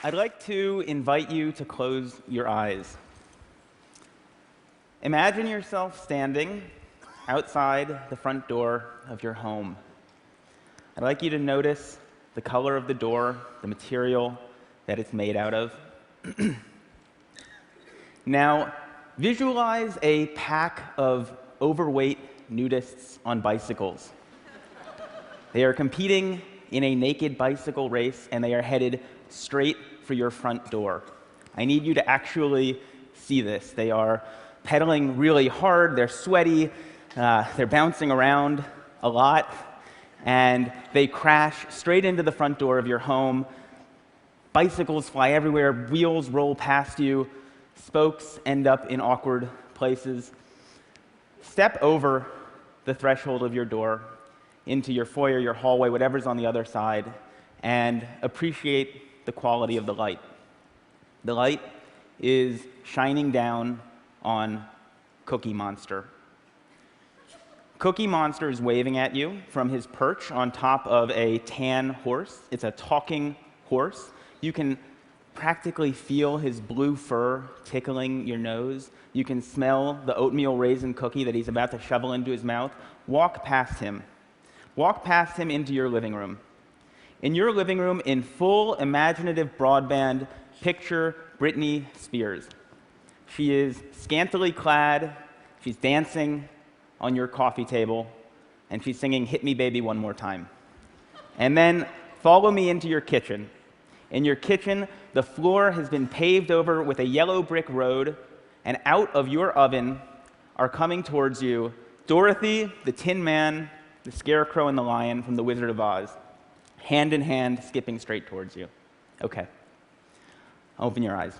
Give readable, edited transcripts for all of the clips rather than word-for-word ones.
I'd like to invite you to close your eyes. Imagine yourself standing outside the front door of your home. I'd like you to notice the color of the door, the material that it's made out of. Now, visualize a pack of overweight nudists on bicycles. They are competing in a naked bicycle race, and they are headed straight for your front door. I need you to actually see this. They are pedaling really hard, they're sweaty, they're bouncing around a lot, and they crash straight into the front door of your home. Bicycles fly everywhere, wheels roll past you, spokes end up in awkward places. Step over the threshold of your door into your foyer, your hallway, whatever's on the other side, and appreciate the quality of the light. The light is shining down on Cookie Monster. Cookie Monster is waving at you from his perch on top of a tan horse. It's a talking horse. You can practically feel his blue fur tickling your nose. You can smell the oatmeal raisin cookie that he's about to shovel into his mouth. Walk past him. Walk past him into your living room. In your living room, in full imaginative broadband, picture Britney Spears. She is scantily clad, she's dancing on your coffee table, and she's singing "Hit Me Baby One More Time." And then follow me into your kitchen. In your kitchen, the floor has been paved over with a yellow brick road, and out of your oven are coming towards you Dorothy, the Tin Man, the Scarecrow, and the Lion from The Wizard of Oz, hand in hand, skipping straight towards you. Okay. Open your eyes.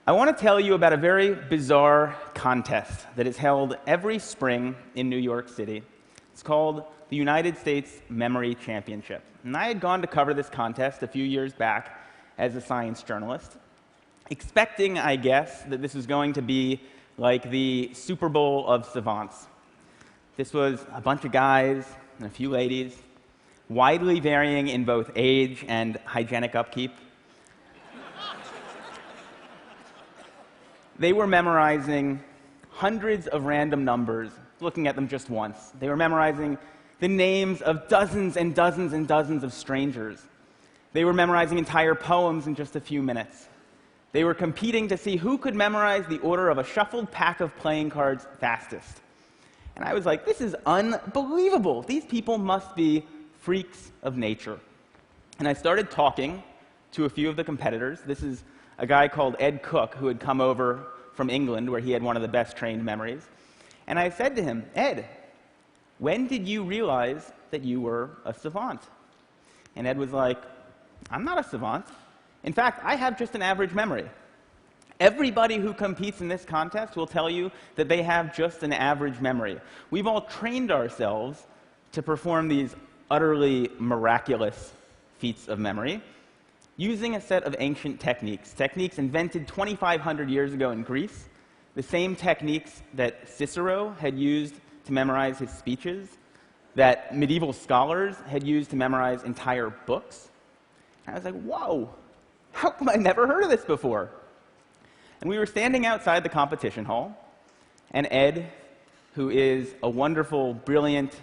I want to tell you about a very bizarre contest that is held every spring in New York City. It's called the United States Memory Championship. And I had gone to cover this contest a few years back as a science journalist, expecting, I guess, that this was going to be like the Super Bowl of savants. This was a bunch of guys and a few ladies, widely varying in both age and hygienic upkeep. They were memorizing hundreds of random numbers, looking at them just once. They were memorizing the names of dozens and dozens and dozens of strangers. They were memorizing entire poems in just a few minutes. They were competing to see who could memorize the order of a shuffled pack of playing cards fastest. And I was like, this is unbelievable. These people must be freaks of nature. And I started talking to a few of the competitors. This is a guy called Ed Cook, who had come over from England, where he had one of the best trained memories. And I said to him, Ed, when did you realize that you were a savant? And Ed was like, I'm not a savant. In fact, I have just an average memory. Everybody who competes in this contest will tell you that they have just an average memory. We've all trained ourselves to perform these utterly miraculous feats of memory using a set of ancient techniques invented 2,500 years ago in Greece, the same techniques that Cicero had used to memorize his speeches, that medieval scholars had used to memorize entire books. And I was like, whoa, how come I never heard of this before? And we were standing outside the competition hall, and Ed, who is a wonderful, brilliant,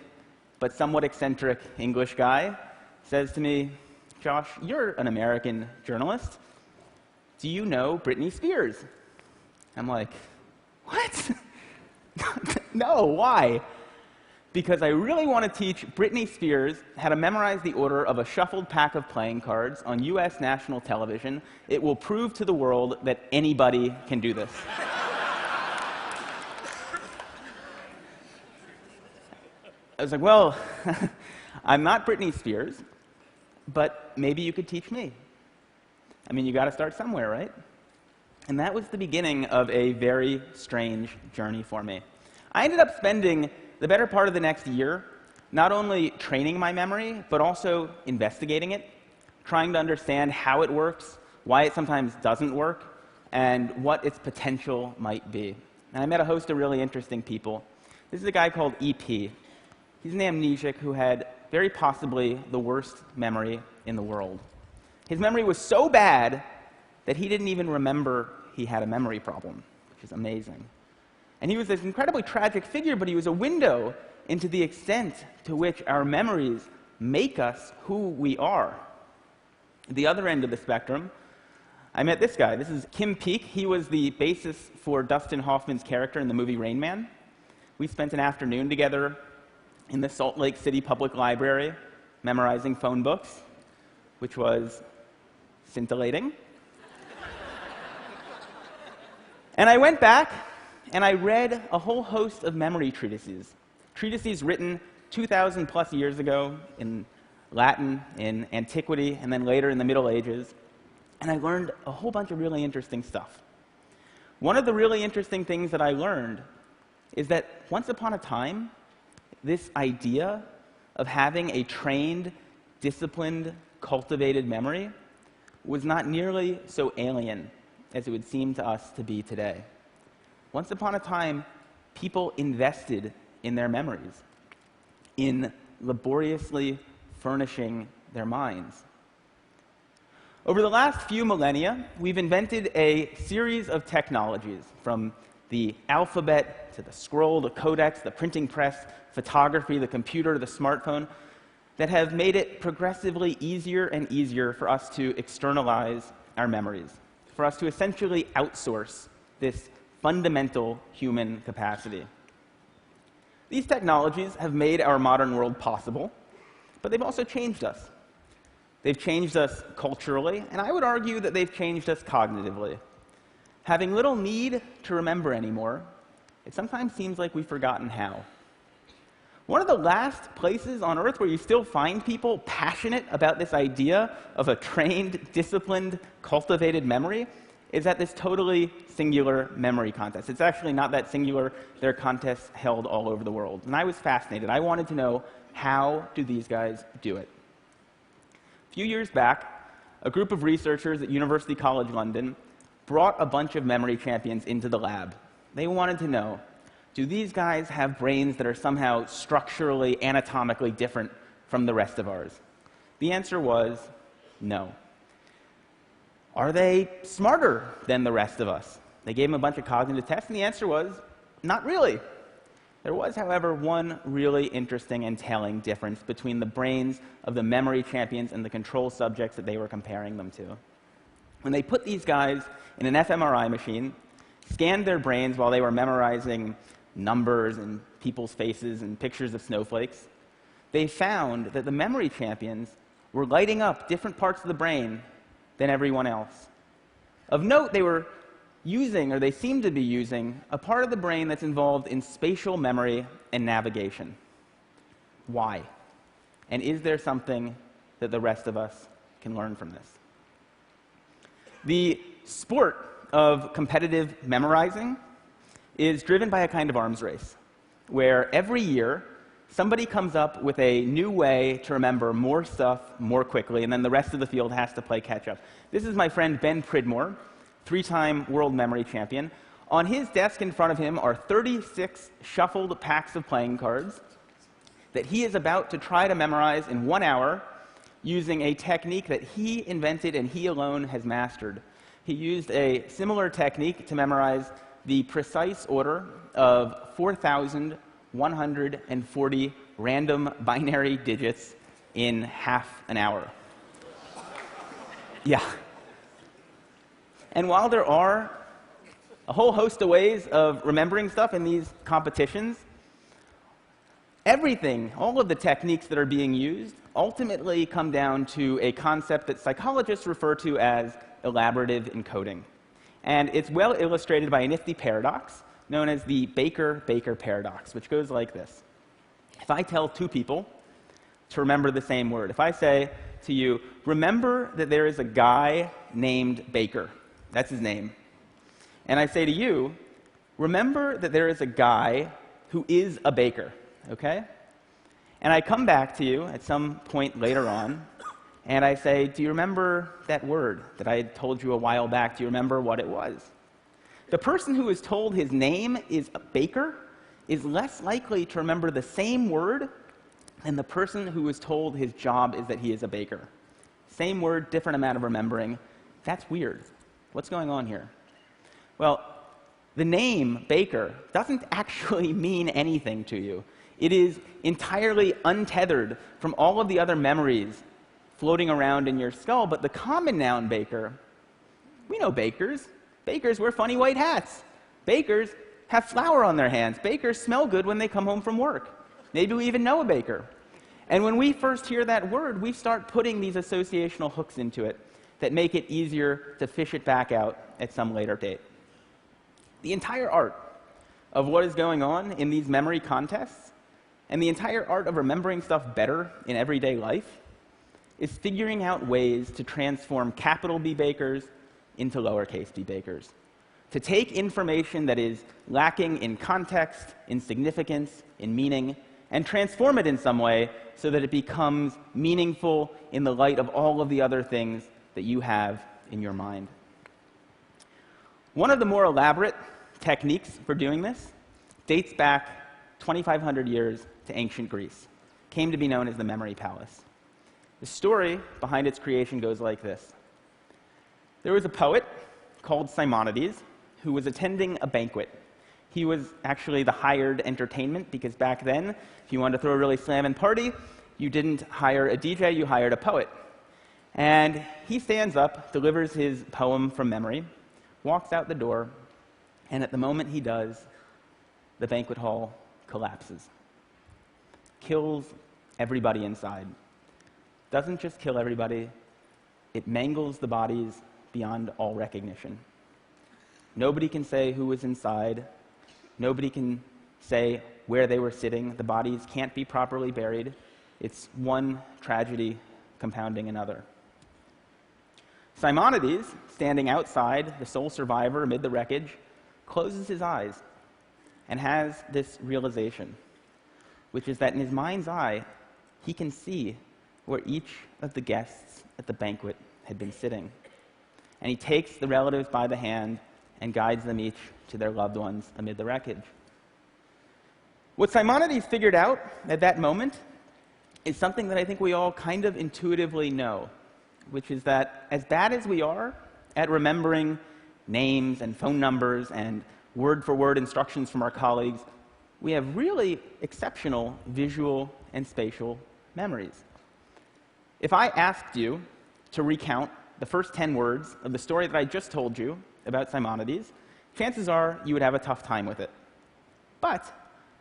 but somewhat eccentric English guy, says to me, Josh, you're an American journalist. Do you know Britney Spears? I'm like, what? No, why? Because I really want to teach Britney Spears how to memorize the order of a shuffled pack of playing cards on US national television. It will prove to the world that anybody can do this. I was like, well, I'm not Britney Spears, but maybe you could teach me. I mean, you got to start somewhere, right? And that was the beginning of a very strange journey for me. I ended up spending the better part of the next year not only training my memory, but also investigating it, trying to understand how it works, why it sometimes doesn't work, and what its potential might be. And I met a host of really interesting people. This is a guy called EP. He's an amnesiac who had very possibly the worst memory in the world. His memory was so bad that he didn't even remember he had a memory problem, which is amazing. And he was this incredibly tragic figure, but he was a window into the extent to which our memories make us who we are. At the other end of the spectrum, I met this guy. This is Kim Peek. He was the basis for Dustin Hoffman's character in the movie Rain Man. We spent an afternoon together in the Salt Lake City Public Library memorizing phone books, which was scintillating. And I went back and I read a whole host of memory treatises written 2,000 plus years ago in Latin, in antiquity, and then later in the Middle Ages. And I learned a whole bunch of really interesting stuff. One of the really interesting things that I learned is that once upon a time, this idea of having a trained, disciplined, cultivated memory was not nearly so alien as it would seem to us to be today. Once upon a time, people invested in their memories, in laboriously furnishing their minds. Over the last few millennia, we've invented a series of technologies, from the alphabet to the scroll, the codex, the printing press, photography, the computer, the smartphone, that have made it progressively easier and easier for us to externalize our memories, for us to essentially outsource this fundamental human capacity. These technologies have made our modern world possible, but they've also changed us. They've changed us culturally, and I would argue that they've changed us cognitively. Having little need to remember anymore, it sometimes seems like we've forgotten how. One of the last places on Earth where you still find people passionate about this idea of a trained, disciplined, cultivated memory is at this totally singular memory contest. It's actually not that singular. There are contests held all over the world. And I was fascinated. I wanted to know, how do these guys do it? A few years back, a group of researchers at University College London brought a bunch of memory champions into the lab. They wanted to know, do these guys have brains that are somehow structurally, anatomically different from the rest of ours? The answer was no. Are they smarter than the rest of us? They gave them a bunch of cognitive tests, and the answer was not really. There was, however, one really interesting and telling difference between the brains of the memory champions and the control subjects that they were comparing them to. When they put these guys in an fMRI machine, scanned their brains while they were memorizing numbers and people's faces and pictures of snowflakes, they found that the memory champions were lighting up different parts of the brain than everyone else. Of note, they were using, or they seem to be using, a part of the brain that's involved in spatial memory and navigation. Why? And is there something that the rest of us can learn from this? The sport of competitive memorizing is driven by a kind of arms race, where every year somebody comes up with a new way to remember more stuff more quickly, and then the rest of the field has to play catch-up. This is my friend Ben Pridmore, three-time world memory champion. On his desk in front of him are 36 shuffled packs of playing cards that he is about to try to memorize in 1 hour using a technique that he invented and he alone has mastered. He used a similar technique to memorize the precise order of 4,140 random binary digits in half an hour. Yeah. And while there are a whole host of ways of remembering stuff in these competitions, everything, all of the techniques that are being used, ultimately come down to a concept that psychologists refer to as elaborative encoding. And it's well illustrated by a nifty paradox known as the Baker-Baker paradox, which goes like this. If I tell two people to remember the same word, if I say to you, remember that there is a guy named Baker, that's his name, and I say to you, remember that there is a guy who is a baker, okay? And I come back to you at some point later on, and I say, do you remember that word that I had told you a while back? Do you remember what it was? The person who is told his name is a baker is less likely to remember the same word than the person who is told his job is that he is a baker. Same word, different amount of remembering. That's weird. What's going on here? Well, the name Baker doesn't actually mean anything to you. It is entirely untethered from all of the other memories floating around in your skull. But the common noun baker, we know bakers. Bakers wear funny white hats. Bakers have flour on their hands. Bakers smell good when they come home from work. Maybe we even know a baker. And when we first hear that word, we start putting these associational hooks into it that make it easier to fish it back out at some later date. The entire art of what is going on in these memory contests, and the entire art of remembering stuff better in everyday life, is figuring out ways to transform capital B bakers into lowercase b bakers. To take information that is lacking in context, in significance, in meaning, and transform it in some way so that it becomes meaningful in the light of all of the other things that you have in your mind. One of the more elaborate techniques for doing this dates back 2,500 years to ancient Greece. It came to be known as the memory palace. The story behind its creation goes like this. There was a poet called Simonides who was attending a banquet. He was actually the hired entertainment, because back then, if you wanted to throw a really slammin' party, you didn't hire a DJ, you hired a poet. And he stands up, delivers his poem from memory, walks out the door, and at the moment he does, the banquet hall collapses. Kills everybody inside. Doesn't just kill everybody, it mangles the bodies beyond all recognition. Nobody can say who was inside. Nobody can say where they were sitting. The bodies can't be properly buried. It's one tragedy compounding another. Simonides, standing outside, the sole survivor amid the wreckage, closes his eyes and has this realization, which is that in his mind's eye, he can see where each of the guests at the banquet had been sitting. And he takes the relatives by the hand and guides them each to their loved ones amid the wreckage. What Simonides figured out at that moment is something that I think we all kind of intuitively know, which is that as bad as we are at remembering names and phone numbers and word-for-word instructions from our colleagues, we have really exceptional visual and spatial memories. If I asked you to recount the first 10 words of the story that I just told you about Simonides, chances are you would have a tough time with it. But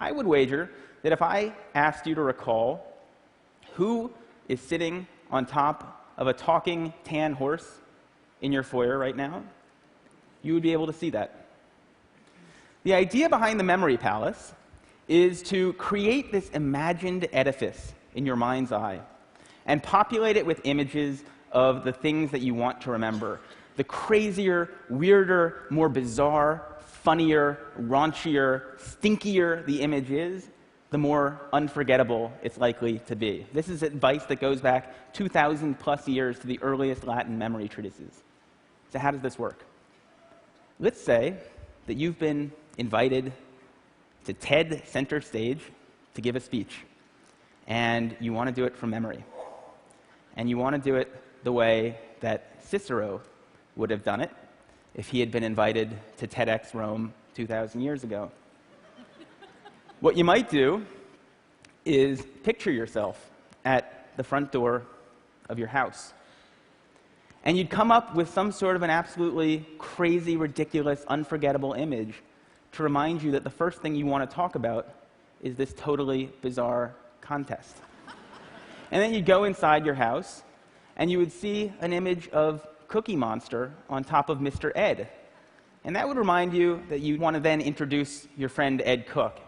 I would wager that if I asked you to recall who is sitting on top of a talking tan horse in your foyer right now, you would be able to see that. The idea behind the memory palace is to create this imagined edifice in your mind's eye and populate it with images of the things that you want to remember. The crazier, weirder, more bizarre, funnier, raunchier, stinkier the image is, the more unforgettable it's likely to be. This is advice that goes back 2,000 plus years to the earliest Latin memory treatises. So how does this work? Let's say that you've been invited to TED Center Stage to give a speech, and you want to do it from memory. And you want to do it the way that Cicero would have done it if he had been invited to TEDx Rome 2,000 years ago. What you might do is picture yourself at the front door of your house. And you'd come up with some sort of an absolutely crazy, ridiculous, unforgettable image to remind you that the first thing you want to talk about is this totally bizarre contest. And then you'd go inside your house, and you would see an image of Cookie Monster on top of Mr. Ed. And that would remind you that you want to then introduce your friend Ed Cook.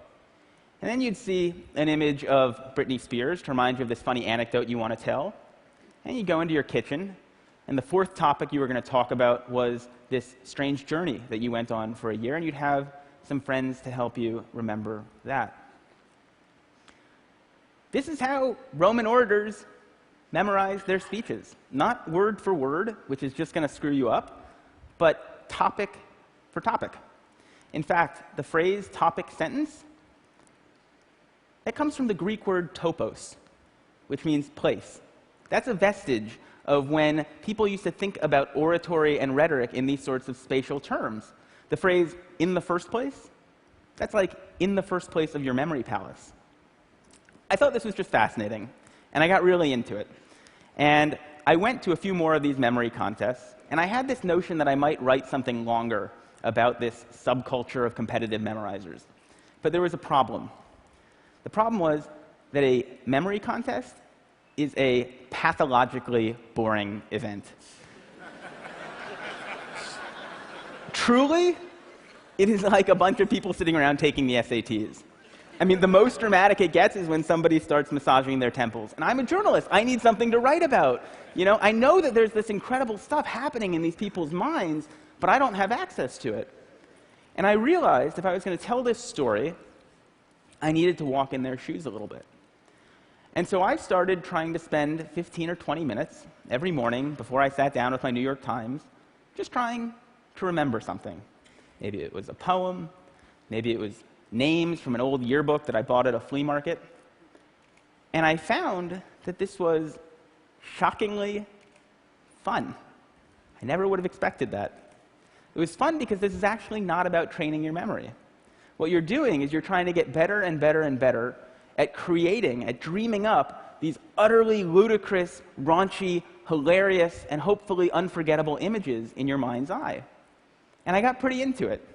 And then you'd see an image of Britney Spears to remind you of this funny anecdote you want to tell. And you'd go into your kitchen, and the fourth topic you were going to talk about was this strange journey that you went on for a year, and you'd have some friends to help you remember that. This is how Roman orators memorized their speeches. Not word for word, which is just going to screw you up, but topic for topic. In fact, the phrase topic sentence, that comes from the Greek word topos, which means place. That's a vestige of when people used to think about oratory and rhetoric in these sorts of spatial terms. The phrase, "in the first place," that's like in the first place of your memory palace. I thought this was just fascinating, and I got really into it. And I went to a few more of these memory contests, and I had this notion that I might write something longer about this subculture of competitive memorizers. But there was a problem. The problem was that a memory contest is a pathologically boring event. Truly, it is like a bunch of people sitting around taking the SATs. I mean, the most dramatic it gets is when somebody starts massaging their temples. And I'm a journalist. I need something to write about. I know that there's this incredible stuff happening in these people's minds, but I don't have access to it. And I realized if I was going to tell this story, I needed to walk in their shoes a little bit. And so I started trying to spend 15 or 20 minutes every morning before I sat down with my New York Times, just trying to remember something. Maybe it was a poem, maybe it was names from an old yearbook that I bought at a flea market. And I found that this was shockingly fun. I never would have expected that. It was fun because this is actually not about training your memory. What you're doing is you're trying to get better and better and better at creating, at dreaming up these utterly ludicrous, raunchy, hilarious, and hopefully unforgettable images in your mind's eye. And I got pretty into it.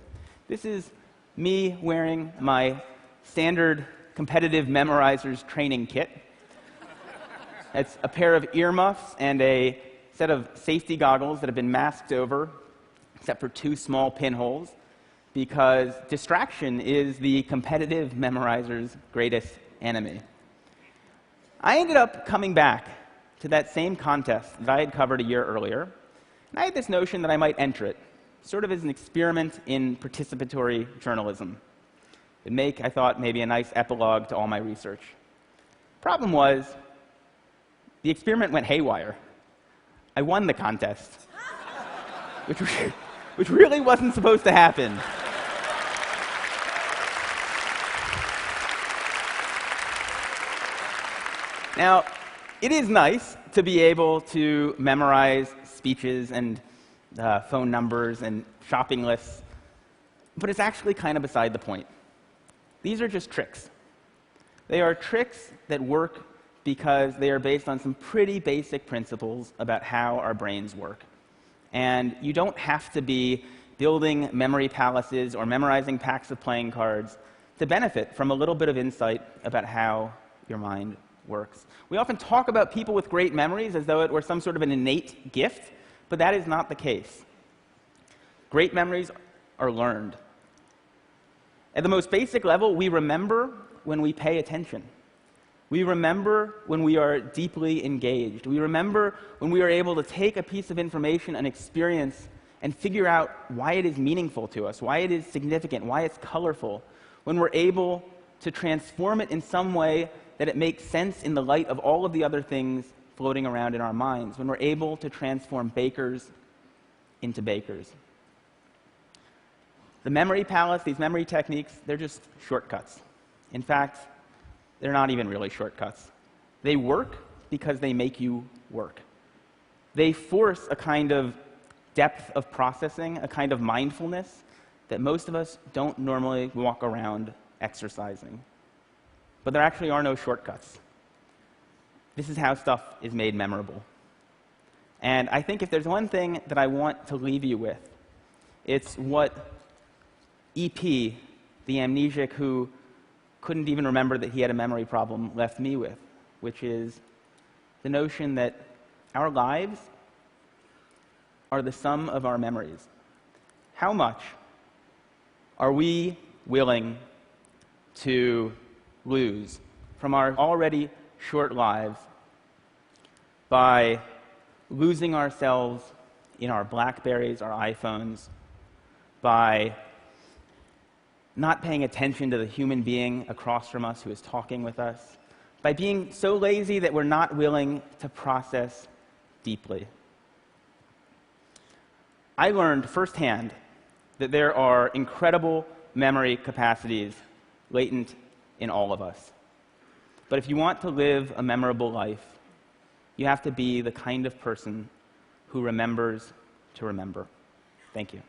This is me wearing my standard competitive memorizers training kit. It's a pair of earmuffs and a set of safety goggles that have been masked over, except for 2 small pinholes, because distraction is the competitive memorizer's greatest enemy. I ended up coming back to that same contest that I had covered a year earlier, and I had this notion that I might enter it, sort of as an experiment in participatory journalism. It'd make, I thought, maybe a nice epilogue to all my research. Problem was, the experiment went haywire. I won the contest, which really wasn't supposed to happen. Now, it is nice to be able to memorize speeches and phone numbers and shopping lists, but it's actually kind of beside the point. These are just tricks. They are tricks that work because they are based on some pretty basic principles about how our brains work. And you don't have to be building memory palaces or memorizing packs of playing cards to benefit from a little bit of insight about how your mind works. We often talk about people with great memories as though it were some sort of an innate gift, but that is not the case. Great memories are learned. At the most basic level, we remember when we pay attention. We remember when we are deeply engaged. We remember when we are able to take a piece of information, an experience, and figure out why it is meaningful to us, why it is significant, why it's colorful. When we're able to transform it in some way that it makes sense in the light of all of the other things floating around in our minds. When we're able to transform bakers into bakers. The memory palace, these memory techniques, they're just shortcuts. In fact, they're not even really shortcuts. They work because they make you work. They force a kind of depth of processing, a kind of mindfulness that most of us don't normally walk around exercising. But there actually are no shortcuts. This is how stuff is made memorable. And I think if there's one thing that I want to leave you with, it's what EP, the amnesiac who couldn't even remember that he had a memory problem, left me with, which is the notion that our lives are the sum of our memories. How much are we willing to lose from our already short lives by losing ourselves in our BlackBerrys, our iPhones, by not paying attention to the human being across from us who is talking with us, by being so lazy that we're not willing to process deeply. I learned firsthand that there are incredible memory capacities latent in all of us. But if you want to live a memorable life, You have to be the kind of person who remembers to remember. Thank you.